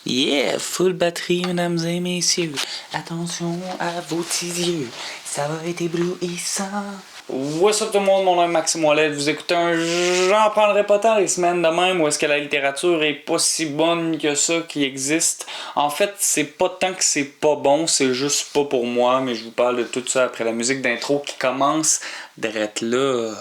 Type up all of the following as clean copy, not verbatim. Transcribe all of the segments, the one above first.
Yeah, full batterie, mesdames et messieurs. Attention à vos petits yeux, ça va être éblouissant. What's up tout le monde, mon nom est Maxime Ouellet. Vous écoutez un J'en parlerai pas tant les semaines de même où est-ce que la littérature est pas si bonne que ça qui existe. En fait, c'est pas tant que c'est pas bon, c'est juste pas pour moi, mais je vous parle de tout ça après la musique d'intro qui commence d'être là.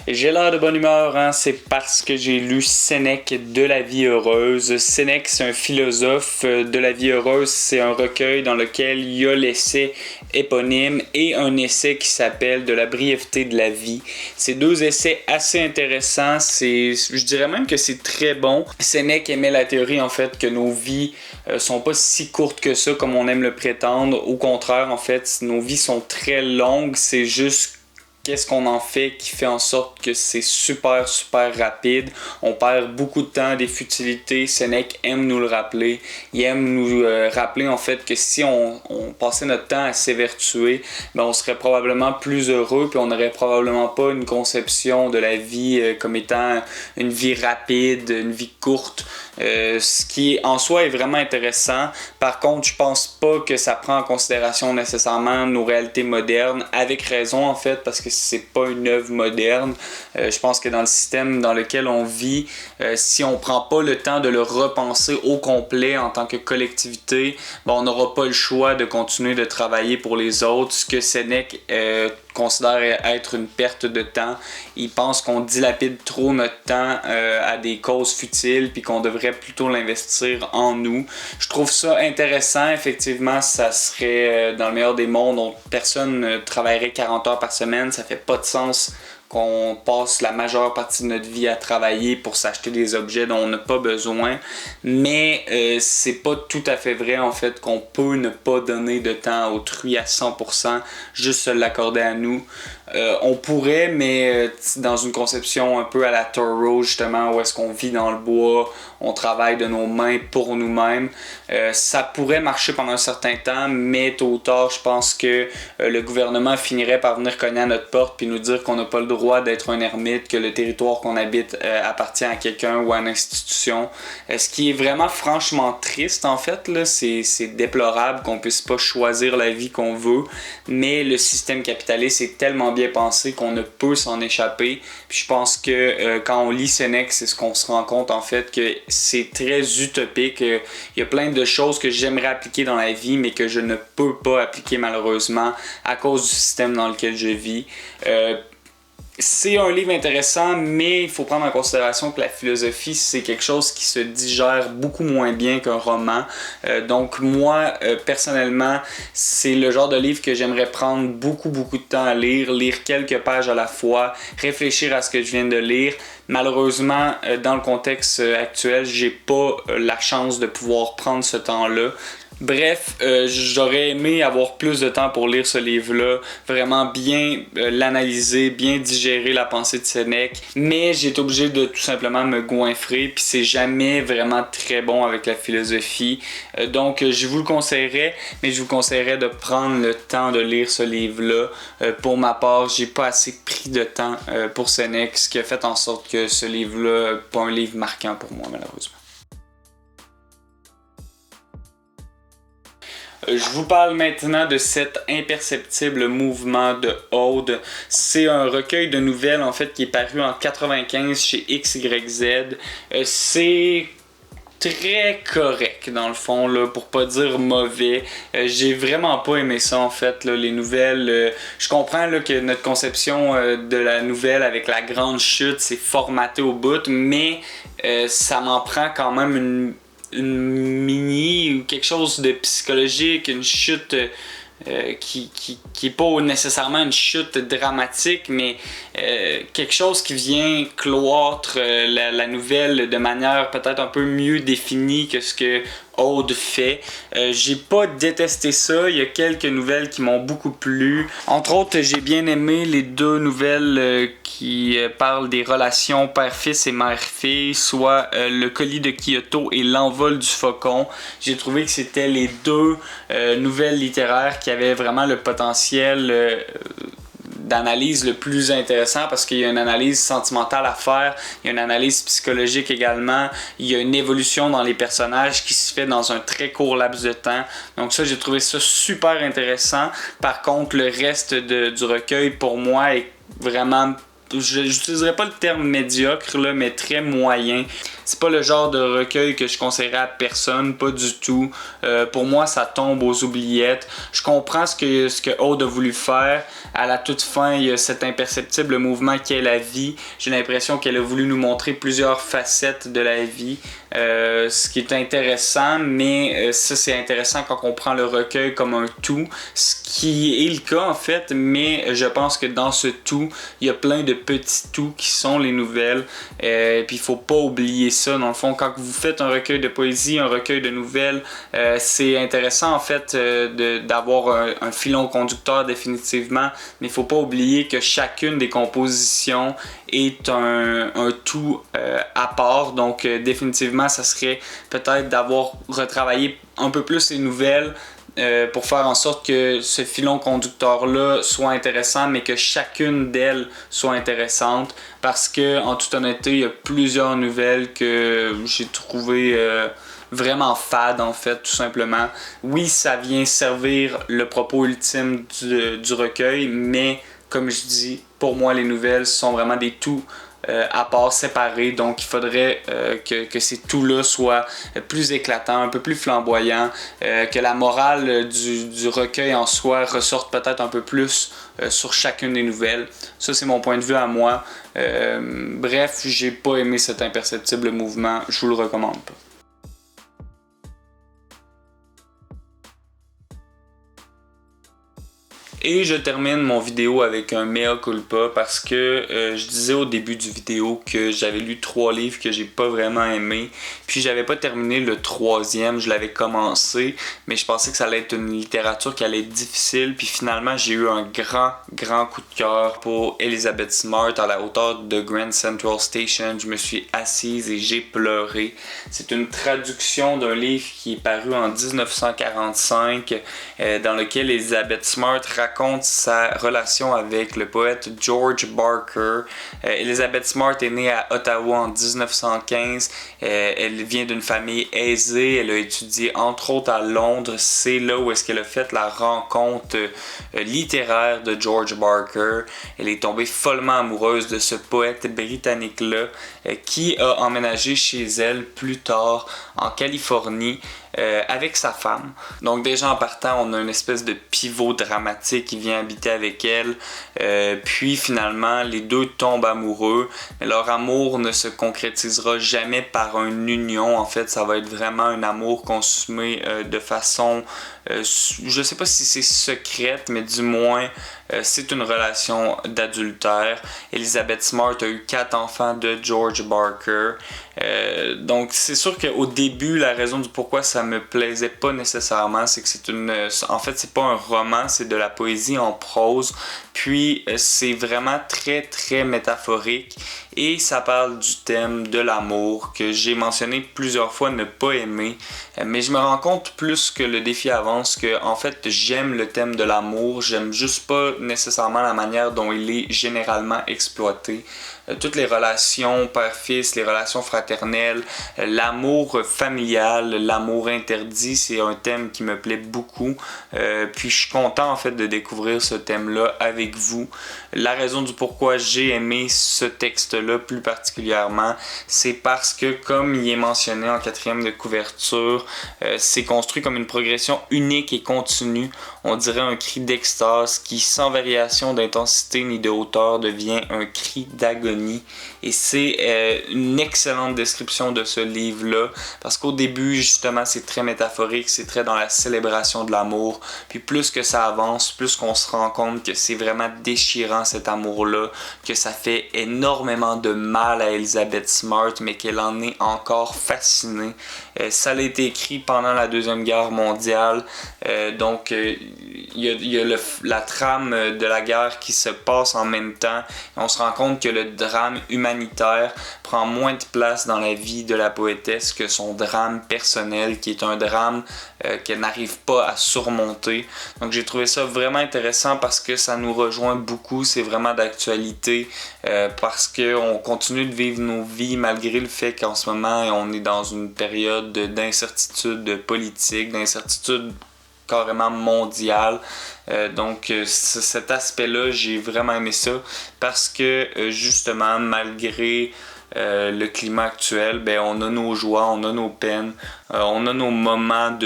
J'ai l'air de bonne humeur, hein? C'est parce que j'ai lu Sénèque de la vie heureuse. Sénèque, c'est un philosophe. De la vie heureuse, c'est un recueil dans lequel il y a l'essai éponyme et un essai qui s'appelle De la brièveté de la vie. C'est deux essais assez intéressants. Je dirais même que c'est très bon. Sénèque émet la théorie, en fait, que nos vies sont pas si courtes que ça, comme on aime le prétendre. Au contraire, en fait, nos vies sont très longues. C'est juste qu'est-ce qu'on en fait qui fait en sorte que c'est super rapide. On perd beaucoup de temps, des futilités. Sénèque aime nous le rappeler. Il aime nous rappeler en fait que si on passait notre temps à s'évertuer, ben on serait probablement plus heureux, puis on n'aurait probablement pas une conception de la vie comme étant une vie rapide, une vie courte. Ce qui en soi est vraiment intéressant. Par contre, je pense pas que ça prend en considération nécessairement nos réalités modernes, avec raison en fait, parce que c'est pas une œuvre moderne. Je pense que dans le système dans lequel on vit, si on prend pas le temps de le repenser au complet en tant que collectivité, ben on n'aura pas le choix de continuer de travailler pour les autres, ce que Sénèque considère être une perte de temps. Il pense qu'on dilapide trop notre temps à des causes futiles, puis qu'on devrait plutôt l'investir en nous. Je trouve ça intéressant. Effectivement, ça serait dans le meilleur des mondes, personne ne travaillerait 40 heures par semaine. Ça fait pas de sens qu'on passe la majeure partie de notre vie à travailler pour s'acheter des objets dont on n'a pas besoin. Mais c'est pas tout à fait vrai en fait qu'on peut ne pas donner de temps à autrui à 100%, juste se l'accorder à nous. On pourrait, mais dans une conception un peu à la Thoreau justement, où est-ce qu'on vit dans le bois, on travaille de nos mains pour nous-mêmes. Ça pourrait marcher pendant un certain temps, mais tôt ou tard, je pense que le gouvernement finirait par venir cogner à notre porte puis nous dire qu'on n'a pas le droit d'être un ermite, que le territoire qu'on habite appartient à quelqu'un ou à une institution. Ce qui est vraiment franchement triste en fait, là, c'est déplorable qu'on puisse pas choisir la vie qu'on veut, mais le système capitaliste est tellement bien pensé qu'on ne peut s'en échapper. Puis je pense que quand on lit Sénèque, c'est ce qu'on se rend compte en fait que c'est très utopique. Il y a plein de choses que j'aimerais appliquer dans la vie, mais que je ne peux pas appliquer malheureusement à cause du système dans lequel je vis. C'est un livre intéressant, mais il faut prendre en considération que la philosophie, c'est quelque chose qui se digère beaucoup moins bien qu'un roman. Donc moi, personnellement, c'est le genre de livre que j'aimerais prendre beaucoup de temps à lire quelques pages à la fois, réfléchir à ce que je viens de lire. Malheureusement, dans le contexte actuel, j'ai pas la chance de pouvoir prendre ce temps-là. Bref, j'aurais aimé avoir plus de temps pour lire ce livre-là, vraiment bien l'analyser, bien digérer la pensée de Sénèque, mais j'ai été obligé de tout simplement me goinfrer, puis c'est jamais vraiment très bon avec la philosophie. Donc je vous le conseillerais, mais je vous conseillerais de prendre le temps de lire ce livre-là. Pour ma part, j'ai pas assez pris de temps pour Sénèque, ce qui a fait en sorte que ce livre-là n'est pas un livre marquant pour moi malheureusement. Je vous parle maintenant de cet imperceptible mouvement de Aude. C'est un recueil de nouvelles en fait qui est paru en 95 chez XYZ. C'est très correct dans le fond là, pour pas dire mauvais. J'ai vraiment pas aimé ça en fait là, les nouvelles. Je comprends là, que notre conception de la nouvelle avec la grande chute c'est formaté au bout, mais ça m'en prend quand même une mini ou quelque chose de psychologique, une chute qui est pas nécessairement une chute dramatique, mais quelque chose qui vient cloître la nouvelle de manière peut-être un peu mieux définie que ce que Aude fait. J'ai pas détesté ça. Il y a quelques nouvelles qui m'ont beaucoup plu. Entre autres, j'ai bien aimé les deux nouvelles qui parlent des relations père-fils et mère-fille, soit Le colis de Kyoto et L'envol du faucon. J'ai trouvé que c'était les deux nouvelles littéraires qui avaient vraiment le potentiel d'analyse le plus intéressant, parce qu'il y a une analyse sentimentale à faire, il y a une analyse psychologique également, il y a une évolution dans les personnages qui se fait dans un très court laps de temps. Donc ça, j'ai trouvé ça super intéressant. Par contre, le reste du recueil pour moi est vraiment, je n'utiliserai pas le terme médiocre là, mais très moyen. C'est pas le genre de recueil que je conseillerais à personne, pas du tout. Pour moi, ça tombe aux oubliettes. Je comprends ce que Aude a voulu faire. À la toute fin, il y a cet imperceptible mouvement qu'est la vie. J'ai l'impression qu'elle a voulu nous montrer plusieurs facettes de la vie. Ce qui est intéressant, mais ça c'est intéressant quand on prend le recueil comme un tout, ce qui est le cas en fait, mais je pense que dans ce tout, il y a plein de petits tout qui sont les nouvelles, puis il faut pas oublier ça. Dans le fond, quand vous faites un recueil de poésie, un recueil de nouvelles, c'est intéressant en fait d'avoir un filon conducteur définitivement, mais il faut pas oublier que chacune des compositions est un tout à part. Donc définitivement, ça serait peut-être d'avoir retravaillé un peu plus les nouvelles pour faire en sorte que ce filon conducteur-là soit intéressant, mais que chacune d'elles soit intéressante, parce que en toute honnêteté, il y a plusieurs nouvelles que j'ai trouvées vraiment fade en fait, tout simplement. Oui, ça vient servir le propos ultime du recueil, mais comme je dis, pour moi, les nouvelles sont vraiment des tout à part, séparés. Donc, il faudrait que ces tout-là soient plus éclatants, un peu plus flamboyants, que la morale du recueil en soi ressorte peut-être un peu plus sur chacune des nouvelles. Ça, c'est mon point de vue à moi. Bref, j'ai pas aimé cet imperceptible mouvement. Je vous le recommande pas. Et je termine mon vidéo avec un mea culpa, parce que je disais au début du vidéo que j'avais lu 3 livres que j'ai pas vraiment aimés. Puis j'avais pas terminé le 3e, je l'avais commencé, mais je pensais que ça allait être une littérature qui allait être difficile. Puis finalement, j'ai eu un grand coup de cœur pour Elizabeth Smart à la hauteur de Grand Central Station. Je me suis assise et j'ai pleuré. C'est une traduction d'un livre qui est paru en 1945, dans lequel Elizabeth Smart raconte sa relation avec le poète George Barker. Elizabeth Smart est née à Ottawa en 1915. Elle vient d'une famille aisée. Elle a étudié entre autres à Londres. C'est là où est-ce qu'elle a fait la rencontre littéraire de George Barker. Elle est tombée follement amoureuse de ce poète britannique-là, qui a emménagé chez elle plus tard en Californie avec sa femme. Donc déjà en partant, on a une espèce de pivot dramatique qui vient habiter avec elle. Puis finalement, les deux tombent amoureux. Mais leur amour ne se concrétisera jamais par une union. En fait, ça va être vraiment un amour consumé de façon, je sais pas si c'est secrète, mais du moins c'est une relation d'adultère. Elizabeth Smart a eu 4 enfants de George Barker. Donc c'est sûr qu'au début, la raison du pourquoi ça me plaisait pas nécessairement, c'est que en fait c'est pas un roman, c'est de la poésie en prose. Puis c'est vraiment très métaphorique, et ça parle du thème de l'amour que j'ai mentionné plusieurs fois ne pas aimer. Mais je me rends compte plus que le défi avance que en fait j'aime le thème de l'amour, j'aime juste pas nécessairement la manière dont il est généralement exploité. Toutes les relations père-fils, les relations fraternelles, l'amour familial, l'amour interdit, c'est un thème qui me plaît beaucoup. Puis je suis content en fait de découvrir ce thème-là avec vous. La raison du pourquoi j'ai aimé ce texte-là plus particulièrement, c'est parce que, comme il est mentionné en 4e de couverture, c'est construit comme une progression unique et continue. On dirait un cri d'extase qui, sans variation d'intensité ni de hauteur, devient un cri d'agonie. Et c'est une excellente description de ce livre-là, parce qu'au début, justement, c'est très métaphorique, c'est très dans la célébration de l'amour. Puis plus que ça avance, plus qu'on se rend compte que c'est vraiment déchirant cet amour-là, que ça fait énormément énormément de mal à Elizabeth Smart, mais qu'elle en est encore fascinée. Ça a été écrit pendant la Deuxième Guerre mondiale, donc il y a la trame de la guerre qui se passe en même temps. Et on se rend compte que le drame humanitaire prend moins de place dans la vie de la poétesse que son drame personnel, qui est un drame qu'elle n'arrive pas à surmonter. Donc j'ai trouvé ça vraiment intéressant parce que ça nous rejoint beaucoup, c'est vraiment d'actualité, parce qu'on continue de vivre nos vies malgré le fait qu'en ce moment on est dans une période d'incertitude politique, d'incertitude carrément mondiale. Donc cet aspect-là, j'ai vraiment aimé ça parce que justement, malgré le climat actuel, ben, on a nos joies, on a nos peines, on a nos moments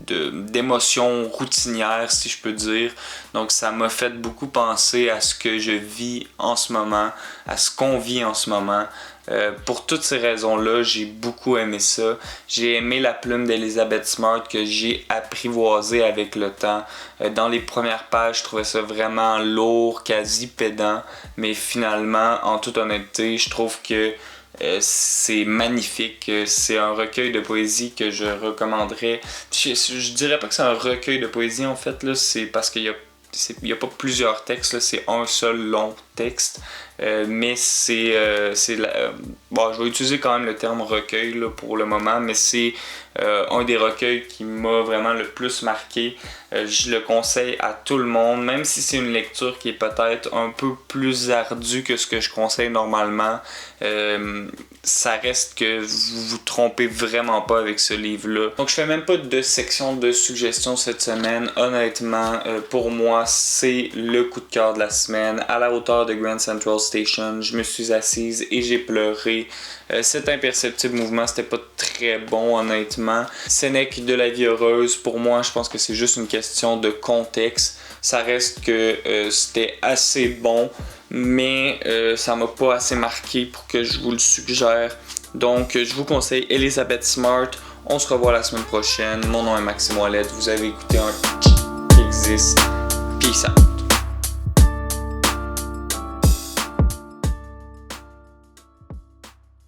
d'émotions routinières, si je peux dire. Donc ça m'a fait beaucoup penser à ce que je vis en ce moment, à ce qu'on vit en ce moment. Pour toutes ces raisons-là, j'ai beaucoup aimé ça. J'ai aimé la plume d'Elizabeth Smart que j'ai apprivoisée avec le temps. Dans les premières pages, je trouvais ça vraiment lourd, quasi pédant. Mais finalement, en toute honnêteté, je trouve que c'est magnifique. C'est un recueil de poésie que je recommanderais. Je dirais pas que c'est un recueil de poésie en fait, là, c'est parce qu'il y a pas plusieurs textes, là, c'est un seul long texte. Mais bon, je vais utiliser quand même le terme recueil là, pour le moment, mais c'est un des recueils qui m'a vraiment le plus marqué. Je le conseille à tout le monde, même si c'est une lecture qui est peut-être un peu plus ardue que ce que je conseille normalement. Ça reste que vous vous trompez vraiment pas avec ce livre-là. Donc je fais même pas de section de suggestions cette semaine. Honnêtement, pour moi, c'est le coup de cœur de la semaine, à la hauteur de Grand Central Station. Je me suis assise et j'ai pleuré. Cet imperceptible mouvement, c'était pas très bon, honnêtement. Sénèque de la vie heureuse, pour moi, je pense que c'est juste une question de contexte. Ça reste que c'était assez bon, mais ça m'a pas assez marqué pour que je vous le suggère. Donc, je vous conseille Elizabeth Smart. On se revoit la semaine prochaine. Mon nom est Maxime Ouellette. Vous avez écouté un qui existe. Peace out.